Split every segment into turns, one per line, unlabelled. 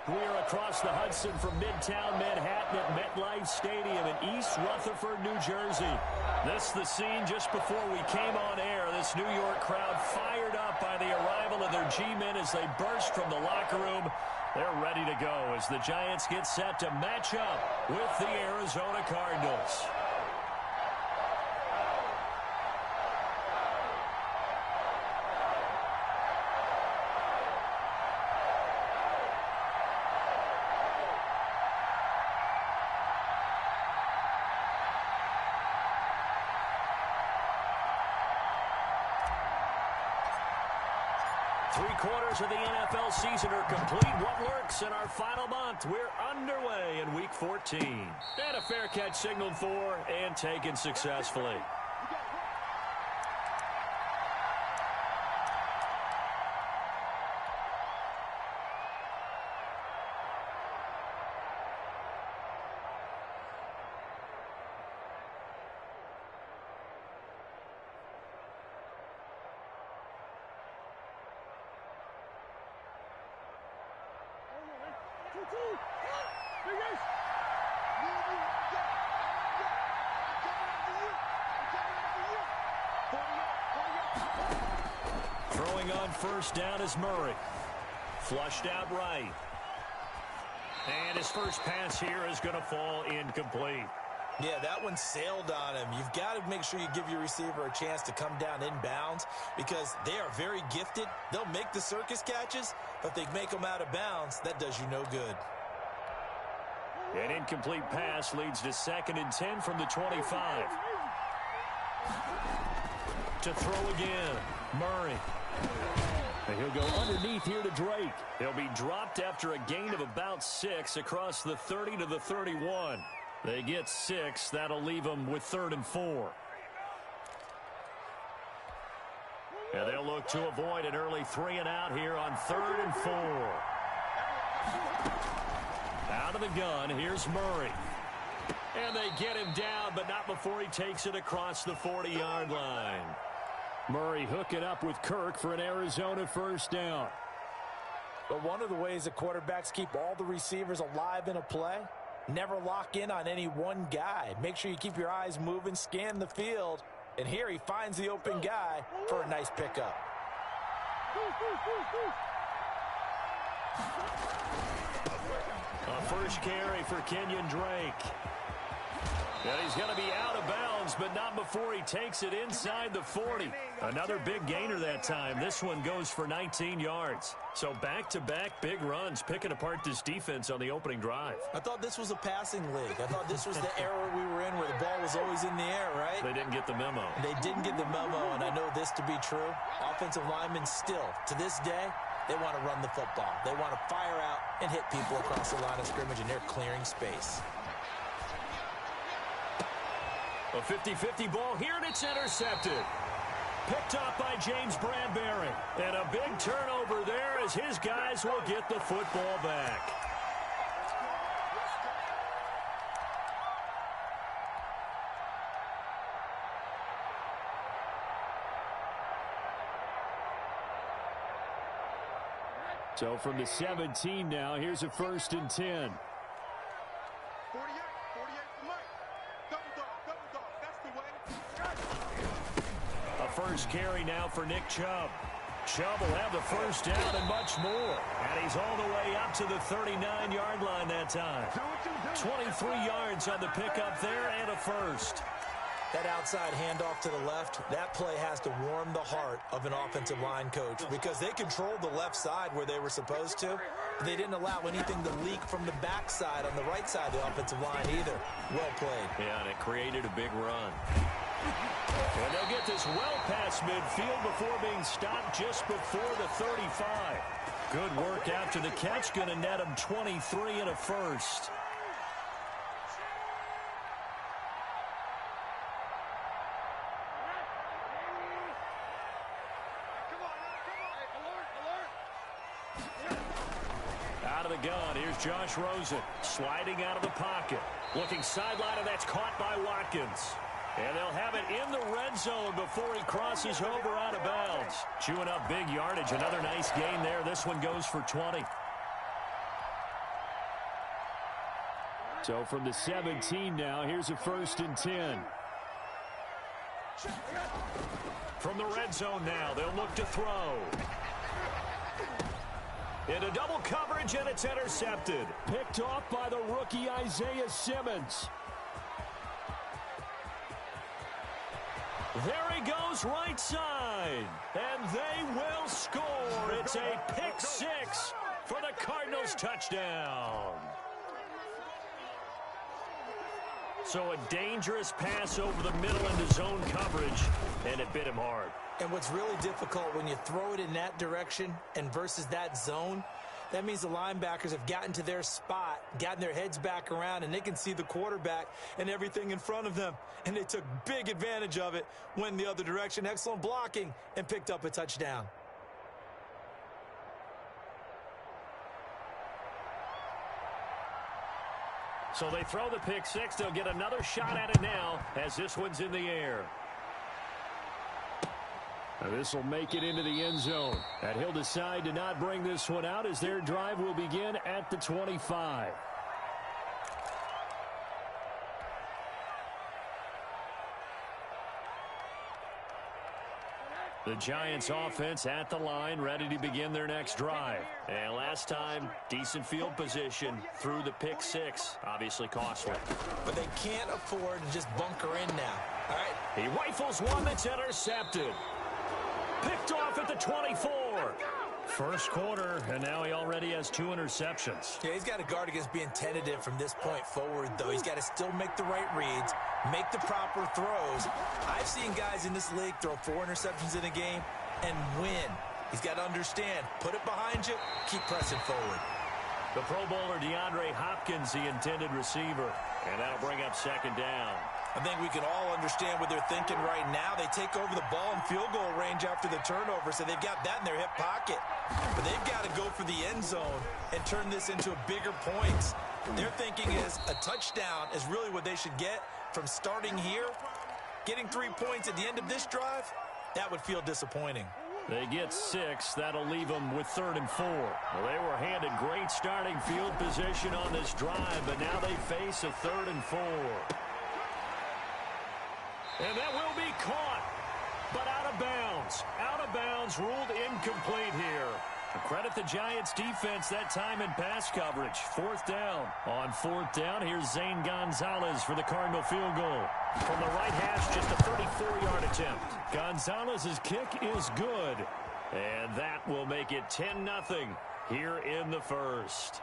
We're across the Hudson from Midtown Manhattan at MetLife Stadium in East Rutherford, New Jersey. This is the scene just before we came on air. This New York crowd fired up by the arrival of their G-men as they burst from the locker room. They're ready to go as the Giants get set to match up with the Arizona Cardinals. Three-quarters of the NFL season are complete. What works in our final month? We're underway in Week 14. And a fair catch signaled for and taken successfully. Throwing on first down is Murray. Flushed out right. And his first pass here is going to fall incomplete.
Yeah, that one sailed on him. You've got to make sure you give your receiver a chance to come down inbounds because they are very gifted. They'll make the circus catches, but if they make them out of bounds, that does you no good.
An incomplete pass leads to 2nd and 10 from the 25. To throw again, Murray. And he'll go underneath here to Drake. He'll be dropped after a gain of about 6 across the 30 to the 31. They get 6. That'll leave them with 3rd and 4. And they'll look to avoid an early 3 and out here on 3rd and 4. Out of the gun, here's Murray. And they get him down, but not before he takes it across the 40-yard line. Murray hooking up with Kirk for an Arizona first down.
But one of the ways that quarterbacks keep all the receivers alive in a play, never lock in on any one guy. Make sure you keep your eyes moving, scan the field. And here he finds the open guy for a nice pickup.
A first carry for Kenyon Drake. And he's going to be out of bounds, but not before he takes it inside the 40. Another big gainer that time. This one goes for 19 yards. So back-to-back big runs, picking apart this defense on the opening drive.
I thought this was a passing league. I thought this was the era we were in where the ball was always in the air, right?
They didn't get the memo.
They didn't get the memo, and I know this to be true. Offensive linemen still, to this day, they want to run the football. They want to fire out and hit people across the line of scrimmage, and they're clearing space.
A 50-50 ball here, and it's intercepted. Picked up by James Bradbury. And a big turnover there as his guys will get the football back. So from the 17 now, here's a 1st and 10. First carry now for Nick Chubb. Chubb will have the first down and much more. And he's all the way up to the 39-yard line that time. 23 yards on the pickup there and a first.
That outside handoff to the left, that play has to warm the heart of an offensive line coach because they controlled the left side where they were supposed to, but they didn't allow anything to leak from the backside on the right side of the offensive line either. Well played.
Yeah, and it created a big run. And they'll get this well past midfield before being stopped just before the 35. Good work after the catch. Going to net him 23 and a first. Out of the gun, here's Josh Rosen. Sliding out of the pocket. Looking sideline, and that's caught by Watkins. And they'll have it in the red zone before he crosses over out of bounds. Chewing up big yardage. Another nice gain there. This one goes for 20. So from the 17 now, here's a 1st and 10. From the red zone now, they'll look to throw. Into double coverage, and it's intercepted. Picked off by the rookie Isaiah Simmons. There he goes, right side. And they will score. It's a pick 6 for the Cardinals touchdown. So a dangerous pass over the middle into zone coverage, and it bit him hard.
And what's really difficult when you throw it in that direction and versus that zone, that means the linebackers have gotten to their spot, gotten their heads back around, and they can see the quarterback and everything in front of them. And they took big advantage of it, went the other direction, excellent blocking, and picked up a touchdown.
So they throw the pick 6. They'll get another shot at it now as this one's in the air. This will make it into the end zone. And he'll decide to not bring this one out as their drive will begin at the 25. The Giants offense at the line, ready to begin their next drive. And last time, decent field position through the pick 6. Obviously costly.
But they can't afford to just bunker in now. All right.
He rifles one that's intercepted. Picked off at the 24. First quarter, and now he already has 2 interceptions.
Yeah, he's got to guard against being tentative from this point forward, though. He's got to still make the right reads, make the proper throws. I've seen guys in this league throw 4 interceptions in a game and win. He's got to understand, put it behind you, keep pressing forward.
The Pro Bowler DeAndre Hopkins, the intended receiver, and that'll bring up 2nd down.
I think we can all understand what they're thinking right now. They take over the ball in field goal range after the turnover, so they've got that in their hip pocket. But they've got to go for the end zone and turn this into bigger points. Their thinking is a touchdown is really what they should get from starting here. Getting 3 points at the end of this drive, that would feel disappointing.
They get 6. That'll leave them with 3rd and 4. Well, they were handed great starting field position on this drive, but now they face a 3rd and 4. And that will be caught, but out of bounds. Out of bounds, ruled incomplete here. Credit the Giants' defense that time in pass coverage. 4th down. On 4th down, here's Zane Gonzalez for the Cardinal field goal. From the right hash, just a 34-yard attempt. Gonzalez's kick is good. And that will make it 10-0 here in the first.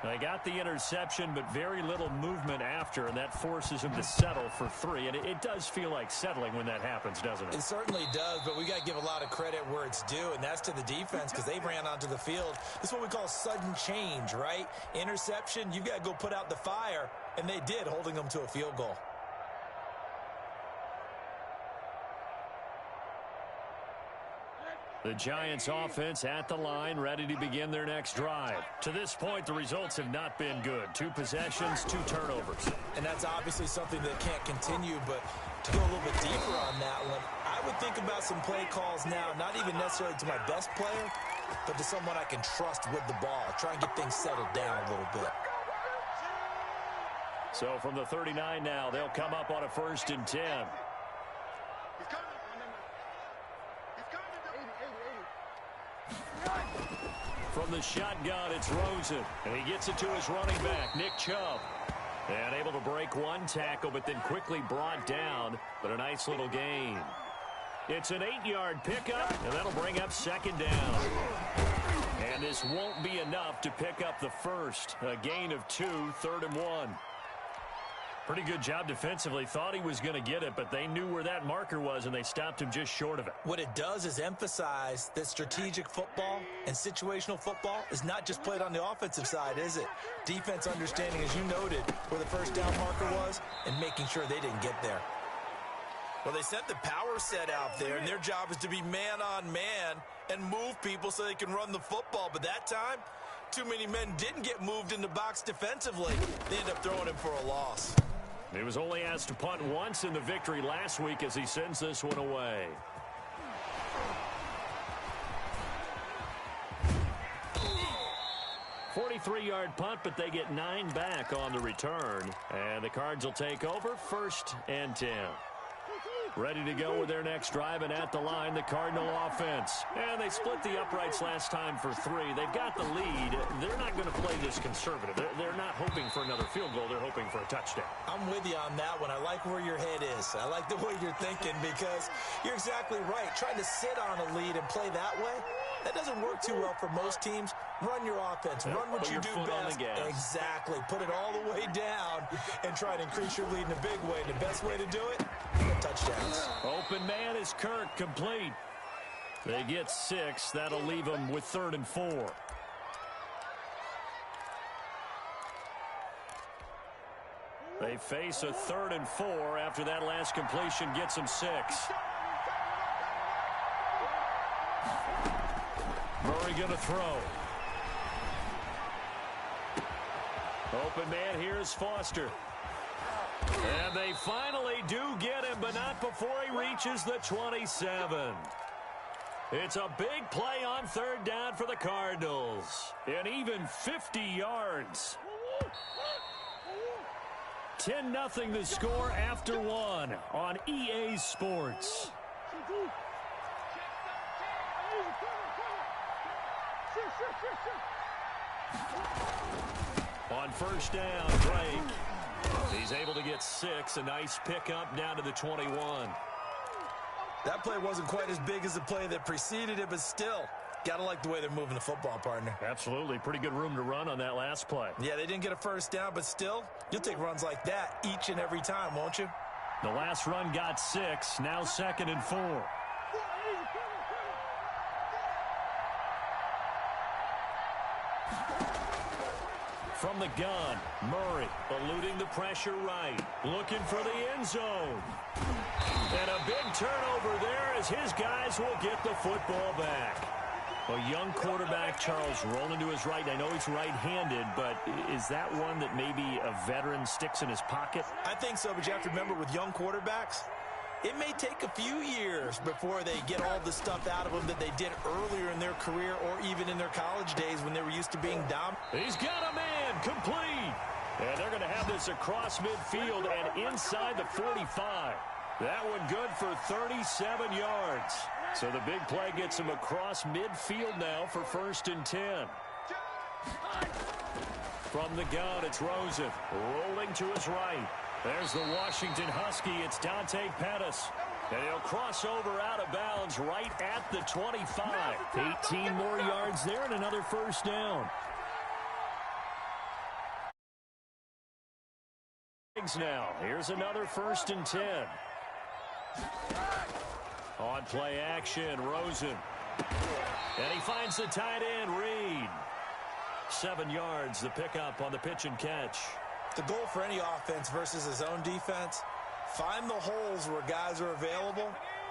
They got the interception, but very little movement after, and that forces him to settle for 3. And it does feel like settling when that happens, doesn't it?
It certainly does, but we got to give a lot of credit where it's due, and that's to the defense because they ran onto the field. This is what we call sudden change, right? Interception, you got to go put out the fire, and they did, holding them to a field goal.
The Giants offense at the line, ready to begin their next drive. To this point, the results have not been good. 2 possessions, 2 turnovers.
And that's obviously something that can't continue, but to go a little bit deeper on that one, I would think about some play calls now, not even necessarily to my best player, but to someone I can trust with the ball. Try and get things settled down a little bit.
So from the 39 now, they'll come up on a 1st and 10. From the shotgun, it's Rosen. And he gets it to his running back, Nick Chubb. And able to break 1 tackle, but then quickly brought down. But a nice little gain. It's an 8-yard pickup, and that'll bring up 2nd down. And this won't be enough to pick up the first. A gain of 2, 3rd and 1. Pretty good job defensively. Thought he was going to get it, but they knew where that marker was, and they stopped him just short of it.
What it does is emphasize that strategic football and situational football is not just played on the offensive side, is it? Defense understanding, as you noted, where the 1st down marker was and making sure they didn't get there. Well, they sent the power set out there, and their job is to be man-on-man and move people so they can run the football. But that time, too many men didn't get moved in the box defensively. They end up throwing him for a loss.
He was only asked to punt once in the victory last week as he sends this one away. 33-yard punt, but they get 9 back on the return. And the Cards will take over 1st and 10. Ready to go with their next drive, and at the line, the Cardinal offense. And they split the uprights last time for 3. They've got the lead. They're not going to play this conservative. They're not hoping for another field goal. They're hoping for a touchdown. I'm with you on that one. I like where your head is. I like the way you're thinking because you're exactly right. Trying to sit on a lead and play that way, that doesn't work too well for most teams. Run your offense. Run what you do best. Exactly. Put it all the way down and try to increase your lead in a big way. The best way to do it, touchdowns. Open man is Kirk, complete. They get 6. That'll leave them with 3rd and 4. They face a 3rd and 4 after that last completion gets them 6. Murray going to throw. Open man, here's Foster. And they finally do get him, but not before he reaches the 27. It's a big play on 3rd down for the Cardinals. And even 50 yards. 10-0 the score after 1 on EA Sports. On 1st down, Drake. He's able to get 6. A nice pickup down to the 21. That play wasn't quite as big as the play that preceded it, but still, got to like the way they're moving the football, partner. Absolutely. Pretty good room to run on that last play. Yeah, they didn't get a 1st down, but still, you'll take runs like that each and every time, won't you? The last run got 6. Now 2nd and 4. From the gun, Murray eluding the pressure right. Looking for the end zone. And a big turnover there as his guys will get the football back. A young quarterback, Charles, rolling to his right. I know he's right-handed, but is that one that maybe a veteran sticks in his pocket? I think so, but you have to remember with young quarterbacks, it may take a few years before they get all the stuff out of them that they did earlier in their career or even in their college days when they were used to being dominant. He's got a man, complete. And they're going to have this across midfield and inside the 45. That one good for 37 yards. So the big play gets him across midfield now for 1st and 10. From the gun, it's Rosen rolling to his right. There's the Washington Husky. It's Dante Pettis. And he'll cross over out of bounds right at the 25. 18 more yards there and another 1st down. Now, here's another 1st and 10. On play action, Rosen. And he finds the tight end, Reed. 7 yards, the pickup on the pitch and catch. The goal for any offense versus his own defense, find the holes where guys are available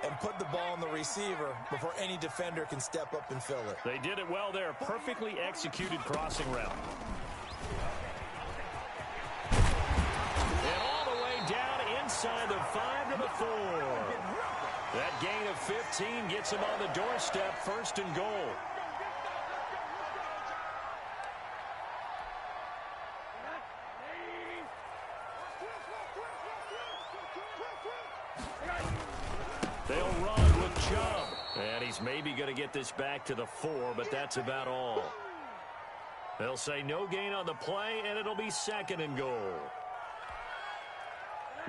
and put the ball on the receiver before any defender can step up and fill it. They did it well there. Perfectly executed crossing route. And all the way down inside the 5 to the 4. That gain of 15 gets him on the doorstep, 1st and goal. They'll run with Chubb. And he's maybe going to get this back to the 4, but that's about all. They'll say no gain on the play, and it'll be 2nd and goal.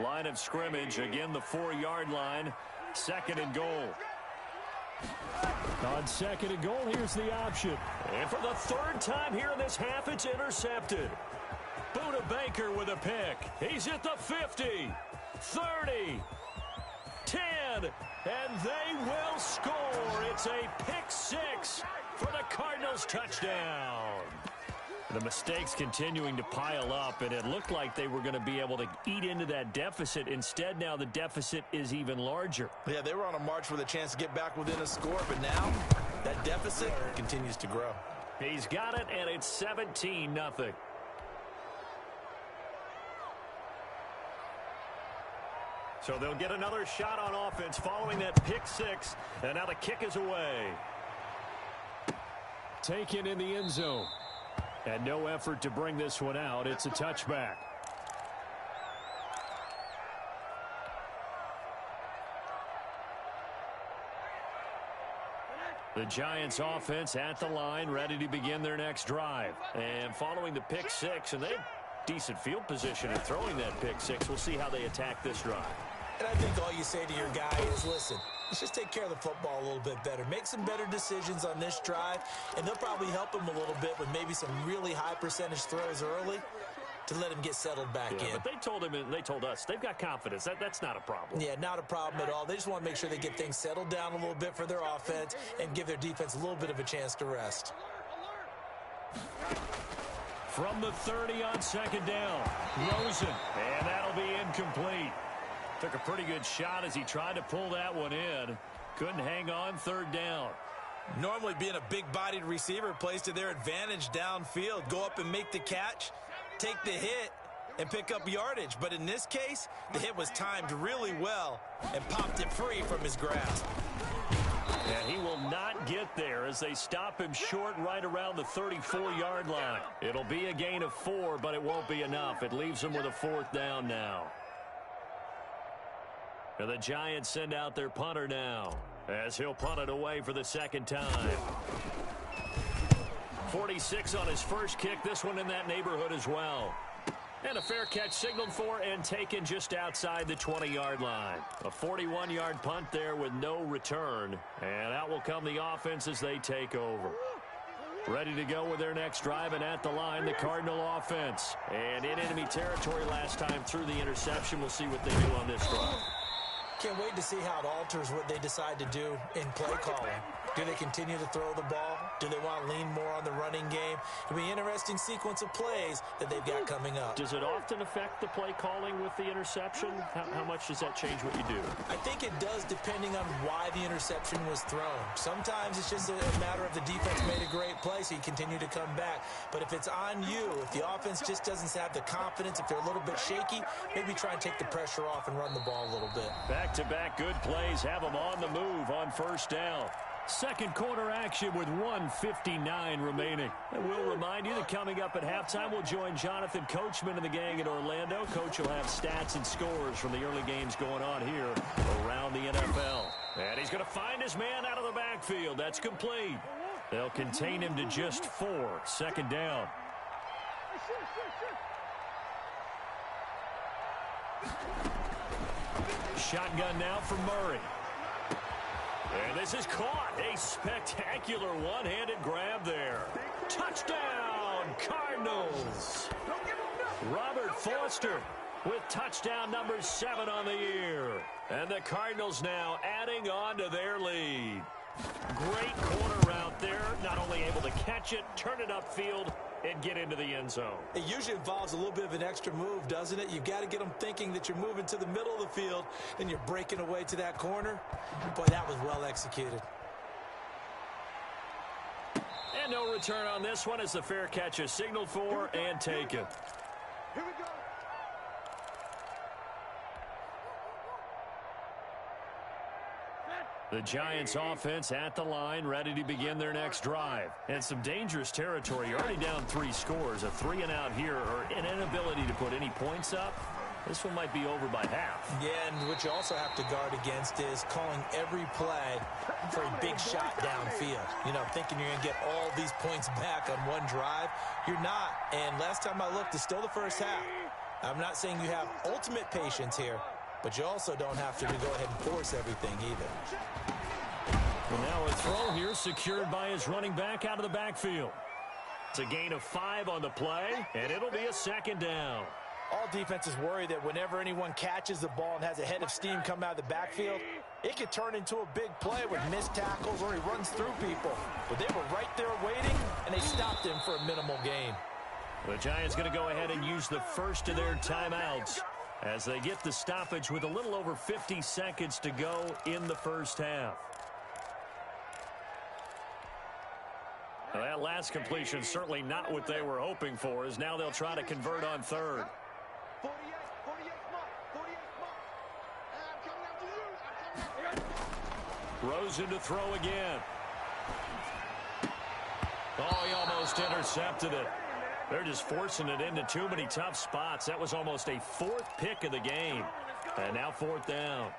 Line of scrimmage, again the 4-yard line. 2nd and goal. On 2nd and goal, here's the option. And for the 3rd time here in this half, it's intercepted. Buda Baker with a pick. He's at the 50, 30, 10, and they will score. It's a pick 6 for the Cardinals touchdown. The mistakes continuing to pile up, and it looked like they were going to be able to eat into that deficit. Instead, now the deficit is even larger. Yeah, they were on a march with a chance to get back within a score, but now that deficit continues to grow. He's got it, and it's 17-0. So they'll get another shot on offense following that pick 6, and now the kick is away. Taken in the end zone. And no effort to bring this one out. It's a touchback. The Giants offense at the line, ready to begin their next drive. And following the pick six, and they have decent field position in throwing that pick six. We'll see how they attack this drive.
And I think all you say to your guy is, listen, let's just take care of the football a little bit better. Make some better decisions on this drive, and they'll probably help him a little bit with maybe some really high percentage throws early to let him get settled back in.
But they told him, and they told us, they've got confidence. That's not a problem.
Yeah, not a problem at all. They just want to make sure they get things settled down a little bit for their offense and give their defense a little bit of a chance to rest.
From the 30 on second down, Rosen, and that'll be incomplete. Took a pretty good shot as he tried to pull that one in. Couldn't hang on third down.
Normally being a big-bodied receiver plays to their advantage downfield. Go up and make the catch, take the hit, and pick up yardage. But in this case, the hit was timed really well and popped it free from his grasp.
And he will not get there as they stop him short right around the 34-yard line. It'll be a gain of 4, but it won't be enough. It leaves him with a 4th down now. And the Giants send out their punter now as he'll punt it away for the second time. 46 on his first kick. This one in that neighborhood as well. And a fair catch signaled for and taken just outside the 20-yard line. A 41-yard punt there with no return. And out will come the offense as they take over. Ready to go with their next drive, and at the line, the Cardinal offense. And in enemy territory last time through the interception. We'll see what they do on this drive.
Can't wait to see how it alters what they decide to do in play calling. Do they continue to throw the ball? Do they want to lean more on the running game? It'll be an interesting sequence of plays that they've got coming up.
Does it often affect the play calling with the interception? How much does that change what you do?
I think it does, depending on why the interception was thrown. Sometimes it's just a matter of the defense made a great play, so you continue to come back. But if it's on you, if the offense just doesn't have the confidence, if they're a little bit shaky, maybe try and take the pressure off and run the ball a little bit.
Back-to-back good plays have them on the move on first down. Second quarter action with 1:59 remaining. And we'll remind you that coming up at halftime, we'll join Jonathan Coachman and the gang in Orlando. Coach will have stats and scores from the early games going on here around the NFL. And he's going to find his man out of the backfield. That's complete. They'll contain him to just 4. Second down. Shotgun now for Murray. And this is caught. A spectacular one-handed grab there. Touchdown, Cardinals. Robert Foster with touchdown number 7 on the year. And the Cardinals now adding on to their lead. Great corner route there. Not only able to catch it, turn it upfield, and get into the end zone.
It usually involves a little bit of an extra move, doesn't it? You've got to get them thinking that you're moving to the middle of the field and you're breaking away to that corner. Boy, that was well executed.
And no return on this one as the fair catch is signaled for and taken.
Here we go.
The Giants offense at the line, ready to begin their next drive. And some dangerous territory. You're already down 3 scores. A 3-and-out here, or an inability to put any points up. This one might be over by half.
Yeah, and what you also have to guard against is calling every play for a big shot downfield. You know, thinking you're going to get all these points back on one drive. You're not. And last time I looked, it's still the first half. I'm not saying you have ultimate patience here, but you also don't have to go ahead and force everything either.
Well, now a throw here secured by his running back out of the backfield. It's a gain of 5 on the play, and it'll be a second down.
All defenses worry that whenever anyone catches the ball and has a head of steam come out of the backfield, it could turn into a big play with missed tackles or he runs through people. But they were right there waiting, and they stopped him for a minimal gain.
The Giants going to go ahead and use the first of their timeouts as they get the stoppage with a little over 50 seconds to go in the first half. Well, that last completion certainly not what they were hoping for, as now they'll try to convert on third.
48 mark. I'm coming after you.
Rosen to throw again. Oh, he almost intercepted it. They're just forcing it into too many tough spots. That was almost a fourth pick of the game. And now fourth down.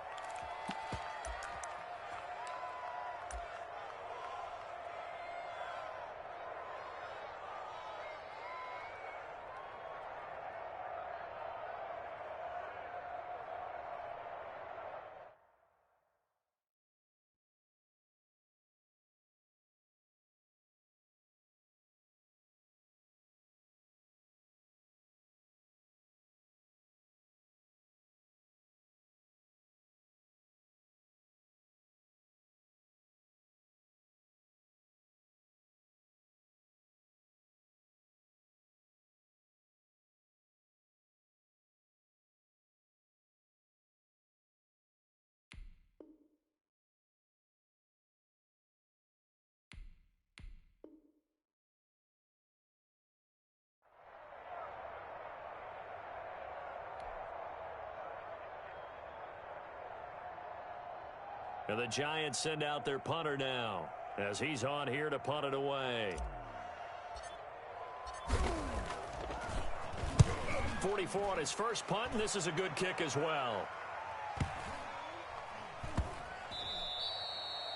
And the Giants send out their punter now as he's on here to punt it away. 44 on his first punt, and this is a good kick as well.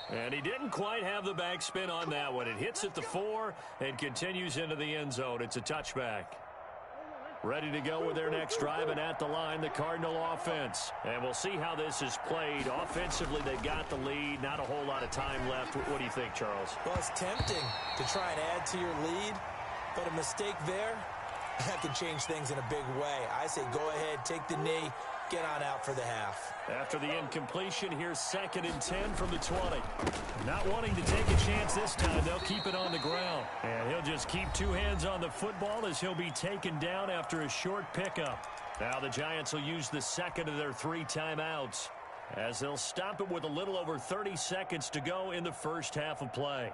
And he didn't quite have the backspin on that one. It hits at the 4 and continues into the end zone. It's a touchback. Ready to go with their next drive, and at the line, the Cardinal offense. And we'll see how this is played. Offensively, they got the lead. Not a whole lot of time left. What do you think, Charles?
Well, it's tempting to try and add to your lead, but a mistake there, that could change things in a big way. I say go ahead, take the knee, get on out for the half.
After the incompletion, here's 2nd and 10 from the 20. Not wanting to take a chance this time, they'll keep it on the ground. And he'll just keep 2 hands on the football as he'll be taken down after a short pickup. Now the Giants will use the 2nd of their 3 timeouts as they'll stop it with a little over 30 seconds to go in the first half of play.